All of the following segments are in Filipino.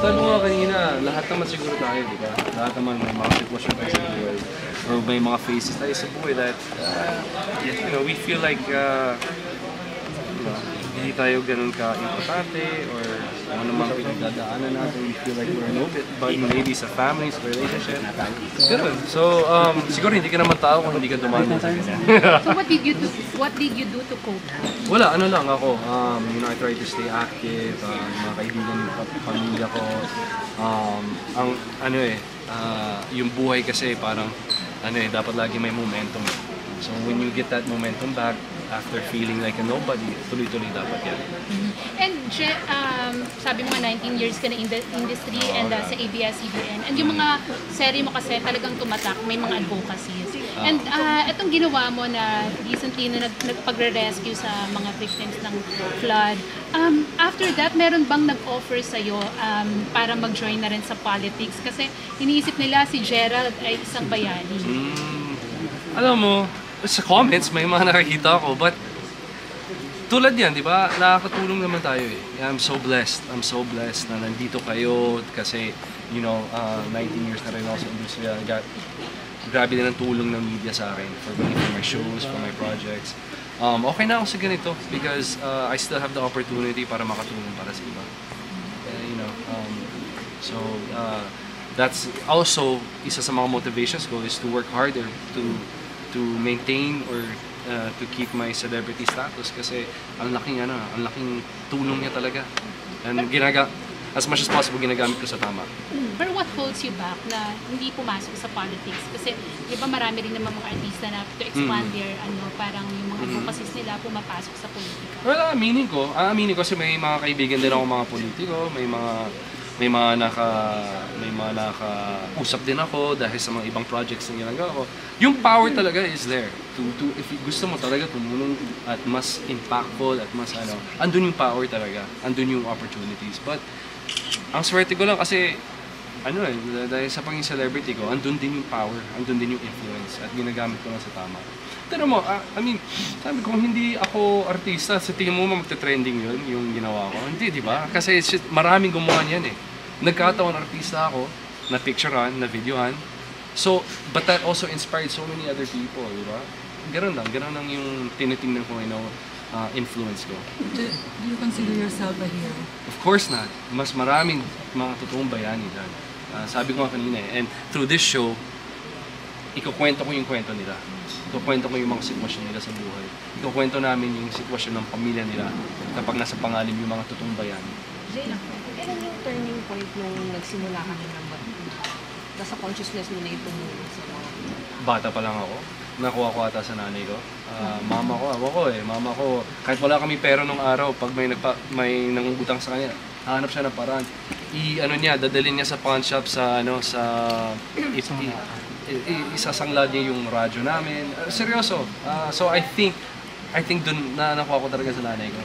sabi mo nga kanina, lahat naman siguro tayo, di ba? Lahat naman may mga sitwasyon tayo sa buhay. Or may mga phases tayo sa buhay that, you know, we feel like, hindi tayo ganun ka-importante or ano namang pinagdadaanan natin. We feel like we're no bit, but maybe sa family, sa relationship. Ganun. So, siguro hindi ka naman tao kung hindi ka dumaan sa ganyan. So what did you do to cope? Wala, ano lang ako. You know, I try to stay active. Mga kaibigan, pamilya ko. Yung buhay kasi parang, dapat lagi may momentum. So when you get that momentum back, after feeling like a nobody, tuloy-tuloy dapat yan. And sabi mo 19 years ka na in the industry and sa ABS-CBN. And yung mga serye mo kasi talagang tumatak, may mga advocacies. And itong ginawa mo na recently na nagpagre-rescue sa mga victims ng flood, after that, meron bang nag-offer sa'yo para mag-join na rin sa politics? Kasi iniisip nila si Gerald ay isang bayani. Alam mo, sa comments, may mga nakikita ko, but tulad yan, di ba? Nakakatulong naman tayo eh. I'm so blessed na nandito kayo kasi, you know, 19 years na rin ako sa industriya. Grabe din ang tulong ng media sa akin for my shows, for my projects. Okay na ako sa ganito because I still have the opportunity para makatulong para sa iba. You know, so that's also isa sa mga motivations ko is to work harder to maintain or to keep my celebrity status kasi ang laking tulong niya talaga. And as much as possible ginagamit ko sa tama. Pero what holds you back na hindi pumasok sa politics? Kasi di ba marami rin naman mga artista na to expand their parang yung mga advocacies nila pumapasok sa politika. Well, aaminin ko kasi may mga kaibigan din ako mga politiko, may mga nakausap din ako dahil sa mga ibang projects na ginagawa ko. Yung power talaga is there. If gusto mo talaga tumulong at mas impactful at mas andun yung power talaga. Andun yung opportunities. But ang swerte ko lang kasi dahil sa pagiging celebrity ko, andun din yung power, andun din yung influence at ginagamit ko lang sa tama. Pero mo, sabi ko, hindi ako artista, sa tingin mo magte-trending yun, yung ginawa ko. Hindi, di ba? Kasi maraming gumawa niyan eh. Nagkataon artista ako, na-picturean, na-videohan. So, but that also inspired so many other people, di ba? Ganun lang yung tinitingnan ko, influence ko. Do you consider yourself a hero? Of course not. Mas maraming mga totoong bayani dyan. Sabi ko nga kanina eh, and through this show, ikukwento ko yung kwento nila. Ikukwento ko yung mga sitwasyon nila sa buhay. Ikukwento namin yung sitwasyon ng pamilya nila kapag nasa pangalim yung mga totoong bayani. Jay, kailan yung turning point nung nagsimula ka na nasa consciousness mo na itong sa mga... Bata pa lang ako. Nakuha ko ata sa nanay ko. Mama ko, kahit wala kami pera nung araw, pag may nangungutang sa kanya, hanap siya ng paraan. Dadalhin niya sa pawn shop sa isasangla niya yung radyo namin. Seryoso. So I think dun na nakuha ko talaga sa nanay ko.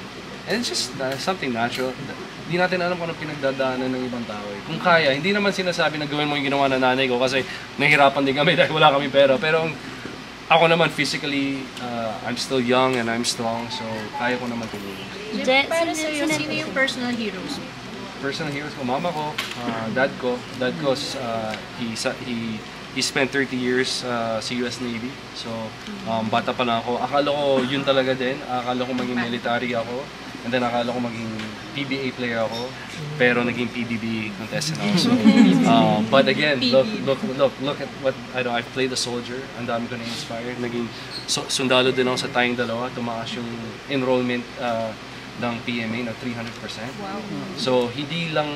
And it's just something natural. Hindi natin alam kung anong pinagdadaanan ng ibang tao eh. Kung kaya, hindi naman sinasabi na gawin mo yung ginawa ng nanay ko kasi nahihirapan din kami dahil wala kami pera. Pero ako naman physically, I'm still young and I'm strong, so kaya ko naman tumulong. Para sa'yo, sino yung personal heroes mo? Personal heroes ko, mama ko, dad ko. Dad ko, he spent 30 years sa US Navy. So, bata pa lang ako. Akala ko yun talaga din. Akala ko maging military ako. And then akala ko maging PBA player ako. Pero naging PBB contestant ako. So, but again, look at what I've played a soldier. Ang dami ko na-inspire. Naging sundalo din ako sa tayong dalawa. Tumaas yung enrollment ng PMA na 300%. Wow. So, hindi lang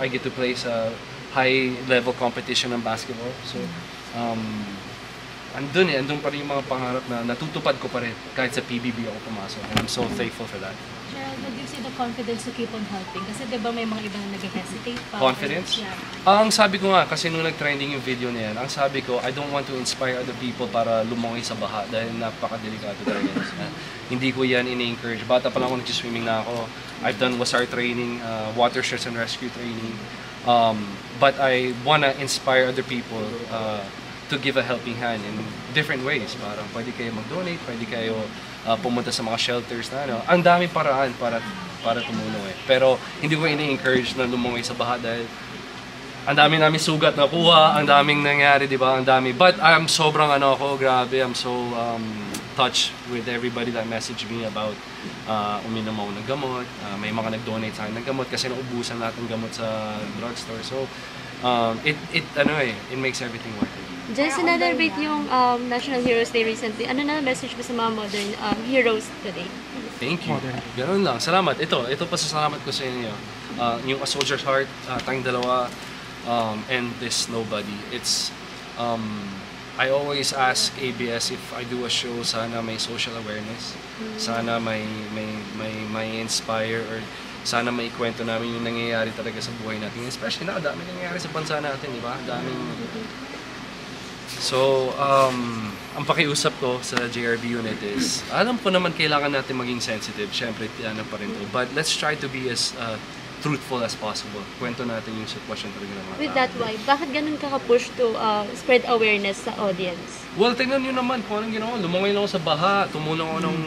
I get to play sa high-level competition ng basketball. So, andun pa rin yung mga pangarap na natutupad ko pa rin kahit sa PBB ako pumasok. And I'm so thankful for that. Gerald, what gives you the confidence to keep on helping? Kasi di ba may mga ibang nag-hesitate pa? Confidence? Yeah. Ang sabi ko nga, kasi nung nag-trending yung video na yan, ang sabi ko, I don't want to inspire other people para lumangoy sa baha dahil napakadelikado talaga. Hindi ko yan in-encourage. Bata pa lang ako nag-swimming na ako. I've done WASAR training, water search and rescue training. But I wanna inspire other people to give a helping hand in different ways. Parang pwede kayo mag-donate, pwede kayo pumunta sa mga shelters na ano. Ang daming paraan para tumulong eh. Pero hindi ko ini-encourage na lumungoy sa baha dahil ang dami namin sugat na kuha, ang daming nangyari, di ba? Ang dami. But I'm sobrang grabe. I'm so touched with everybody that messaged me about uminom ako ng gamot. May mga nag-donate sa akin ng gamot kasi naubusan lahat ng gamot sa drugstore. So, it makes everything worth it. Just celebrate yung National Heroes Day recently. Ano na message mo sa mga modern heroes today? Thank you. Ganun lang. Salamat. Ito pasasalamat ko sa inyo. Yung A Soldier's Heart, tayong dalawa, and this Nobody. It's, I always ask ABS if I do a show, sana may social awareness. Sana may inspire or sana may kwento namin yung nangyayari talaga sa buhay natin. Especially na, dami nangyayari sa bansa natin, di ba? Daming... So, ang pakiusap ko sa JRB unit is, alam ko naman kailangan natin maging sensitive, syempre ano pa rin to. But let's try to be as truthful as possible. Kwento natin yung sitwasyon talaga ng mga With tao. that, why? Bakit ganun ka ka-push to spread awareness sa audience? Well, tingnan nyo naman kung anong ginawa. Lumangoy lang ako sa baha, tumulong ako ng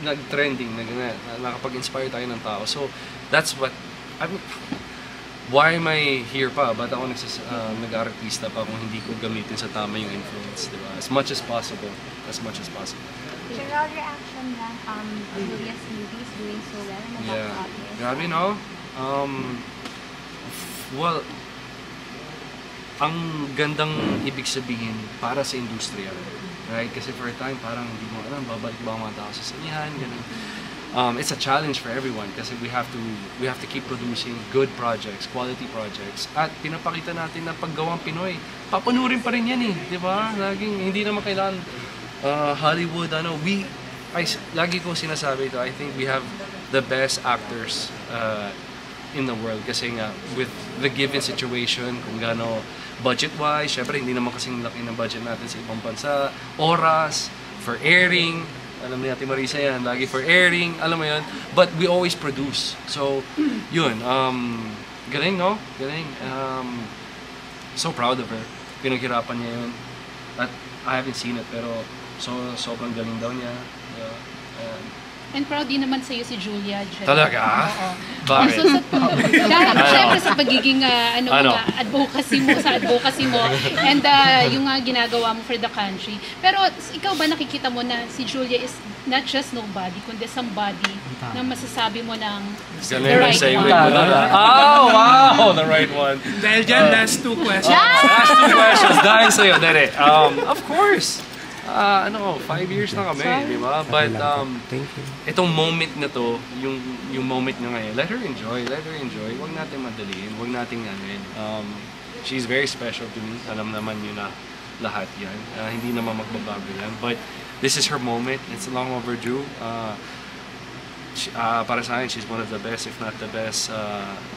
nag-trending, nakapag-inspire tayo ng tao. So, that's what, why am I here pa? Ba't ako nag-artista pa kung hindi ko gamitin sa tama yung influence, di ba? As much as possible. As much as possible. General reaction na Julia's movies doing so well in the box office. Grabe, no? Well, ang gandang ibig sabihin para sa industriya, right? Kasi for a time, parang hindi mo alam, babalik ba ang mga tao sa sinihan, ganun. It's a challenge for everyone kasi we have to keep producing good projects, quality projects. At pinapakita natin na paggawang Pinoy, papanurin pa rin yan eh, di ba? Laging, hindi naman kailangan Hollywood, lagi ko sinasabi ito, I think we have the best actors in the world kasi nga with the given situation, kung gaano budget-wise, syempre hindi naman kasing laki ng budget natin sa ibang bansa, oras, for airing, alam ni Ate Marisa yan, lagi for airing, alam mo yun, but we always produce. So, yun, galing, no? Galing. So proud of her. Pinaghirapan niya yun. At I haven't seen it, pero sobrang galing daw niya. And proud din naman sa'yo si Julia. Jen. Talaga? Oo. Bakit? Dahil syempre sa pagiging advocacy mo and yung ginagawa mo for the country. Pero ikaw ba nakikita mo na si Julia is not just nobody, kundi somebody na masasabi mo ng the right one? Oh, wow! The right one. Dahil dyan, last two questions. Last two questions. Dahil sa'yo, Dere. Of course. 5 years na kami, di ba? But itong moment na to, yung moment na ngayon, let her enjoy. Huwag natin madaliin, huwag natin she's very special to me. Alam naman yun na lahat yan. Hindi naman magbabago yan. But this is her moment. It's long overdue. Para sa akin, she's one of the best, if not the best,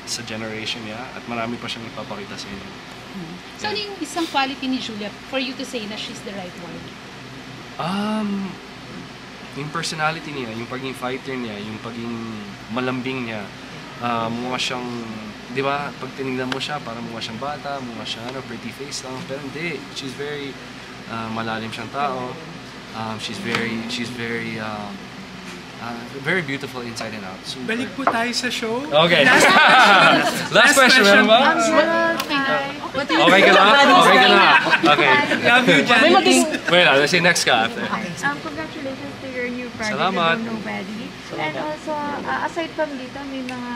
sa generation niya. At marami pa siyang ipapakita sa inyo. So, ano yung isang quality ni Julia for you to say na she's the right one? Yung personality niya, yung pagiging fighter niya, yung pagiging malambing niya, mukha siyang, di ba, pag tinignan mo siya, parang mukha siyang bata, mukha siyang pretty face lang, pero hindi, she's very malalim siyang tao, she's very beautiful inside and out. Super. Balik po tayo sa show. Okay. Last question, meron ba? Okay ka na? Okay. Love you, Johnny. Wait, let's see next ka after. Congratulations to your new project, Salamat. Nobody. And also, aside from dito, may mga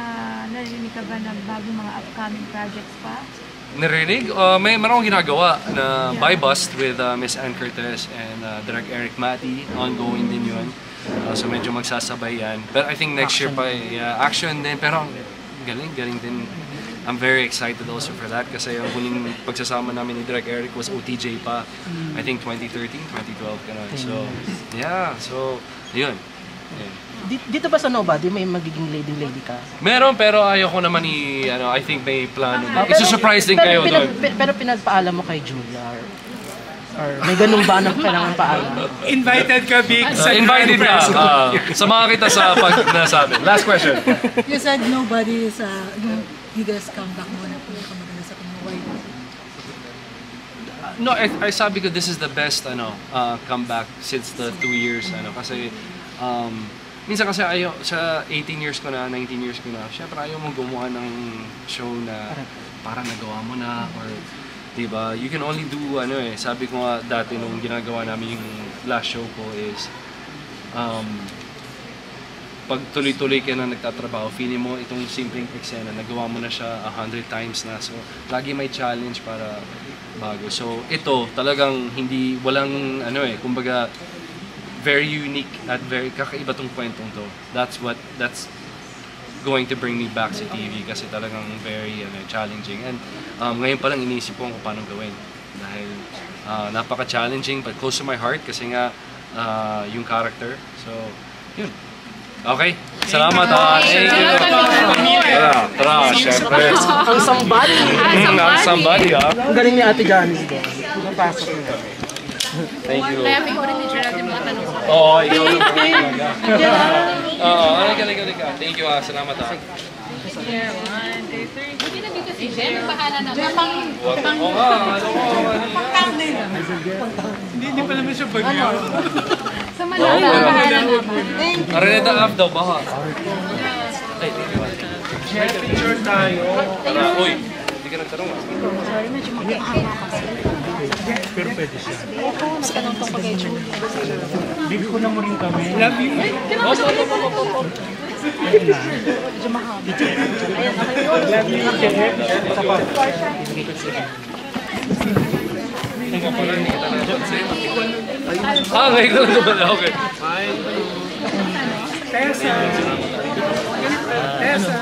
narinig ka ba na bagong mga upcoming projects pa? Narinig? May akong ginagawa na By Bust with Miss Ann Curtis and Direk Eric Mati. Ongoing din yun. So medyo magsasabay yan. But I think next year pa, action din. Pero galing din. I'm very excited also for that kasi ang huling pagsasama namin ni Direk Eric was OTJ pa. I think 2013, 2012 ganun. So, yeah. So, yun. Dito ba sa Nobody may magiging lady ka? Meron pero ayoko naman I think may plano. It's a surprise din kayo doon. Pero pinagpaalam mo kay Julia or may ganun ba na kailangan paalam? Invited ka, Big. Invited ka. Samahan kita sa pag nasabi. Last question. You said Nobody is yung biggest comeback mo na pinakamaganda sa Pinoy. No, I sabi ko this is the best comeback since the 2 years kasi minsan kasi sa 18 years ko na, 19 years ko na, syempre ayaw mong gumawa ng show na parang nagawa mo na or diba, you can only do sabi ko nga dati nung ginagawa namin yung last show ko is pag tuloy-tuloy ka na nagtatrabaho, feeling mo itong simpleng eksena, nagawa mo na siya 100 times na. So, lagi may challenge para bago. So, ito talagang walang kumbaga, very unique at very kakaiba tong kwentong to. That's going to bring me back sa TV kasi talagang very challenging. And ngayon pa lang iniisip ko kung paano gawin. Dahil napaka-challenging but close to my heart kasi nga yung character. So, yun. Okay, salamat ha. Thank you. Tara, syempre. Ang somebody. Ang somebody ha. Ang galing ni Ate Janice doon. Napasok niya. Thank you. Kaya favorite teacher natin mga tanong ko. Oo, ikaw lang talaga. Oo, halika. Thank you ha, salamat ha. Buti na dito si Jen, bahala na. Oo nga, Hindi pa naman siya bagyo. Sa Manila, bahala na. Araneta up daw, baka. Ay, Picture tayo. tara, uy. Hindi ka nagtanong ha. Pero pwede siya. Mas anong tungkol kay Julia? Big ko na mo rin kami. Love you. Medyo mahaba. Ayan, okay. Isa pa. Ngayon ko lang naman. Okay. Tessa. Tessa.